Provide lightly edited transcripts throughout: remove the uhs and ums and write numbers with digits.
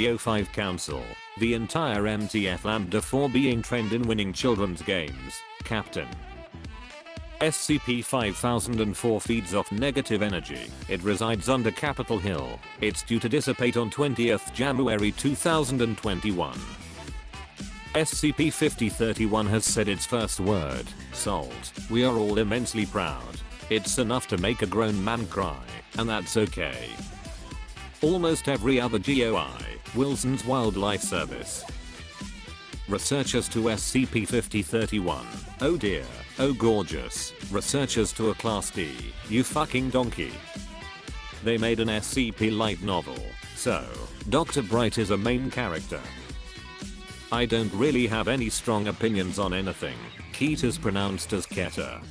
the O5 Council, the entire MTF Lambda 4 being trained in winning children's games, Captain. SCP-5004 feeds off negative energy. It resides under Capitol Hill. It's due to dissipate on 20th January 2021. SCP-5031 has said its first word, salt. We are all immensely proud. It's enough to make a grown man cry, and that's okay. Almost every other GOI, Wilson's Wildlife Service. Researchers to SCP-5031. Oh dear, oh gorgeous. Researchers to a Class D, you fucking donkey. They made an SCP light novel, so Dr. Bright is a main character. I don't really have any strong opinions on anything. Keter's pronounced as keter.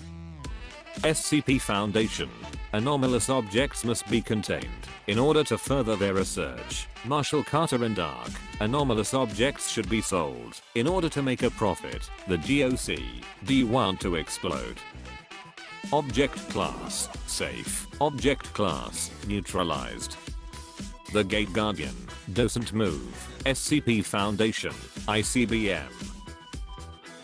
SCP Foundation. Anomalous objects must be contained. In order to further their research, Marshall Carter and Dark, anomalous objects should be sold. In order to make a profit, the GOC, do you want to explode? Object class, safe. Object class, neutralized. The Gate Guardian, doesn't move. SCP Foundation, ICBM.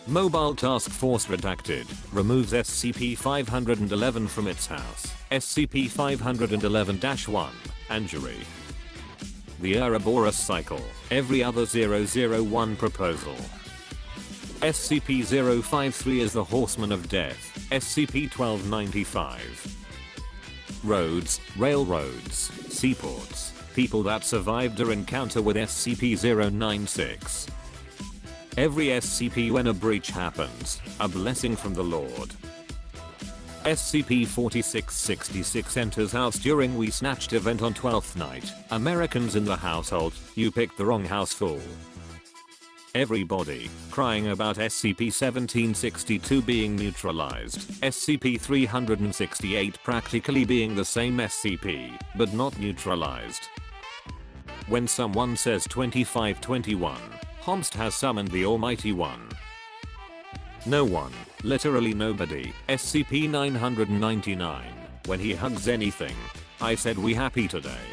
Mobile Task Force redacted, removes SCP-511 from its house. SCP-511-1, Anjury. The Ouroboros Cycle, every other 001 proposal. SCP-053 is the Horseman of Death. SCP-1295. Roads, railroads, seaports, people that survived their encounter with SCP-096. Every SCP when a breach happens, a blessing from the Lord. SCP-4666 enters house during We Snatched event on 12th night. Americans in the household, you picked the wrong house fool. Everybody, crying about SCP-1762 being neutralized. SCP-368 practically being the same SCP, but not neutralized. When someone says 2521, Homst has summoned the Almighty One. No one, literally nobody, SCP-999, when he hugs anything. I said we happy today.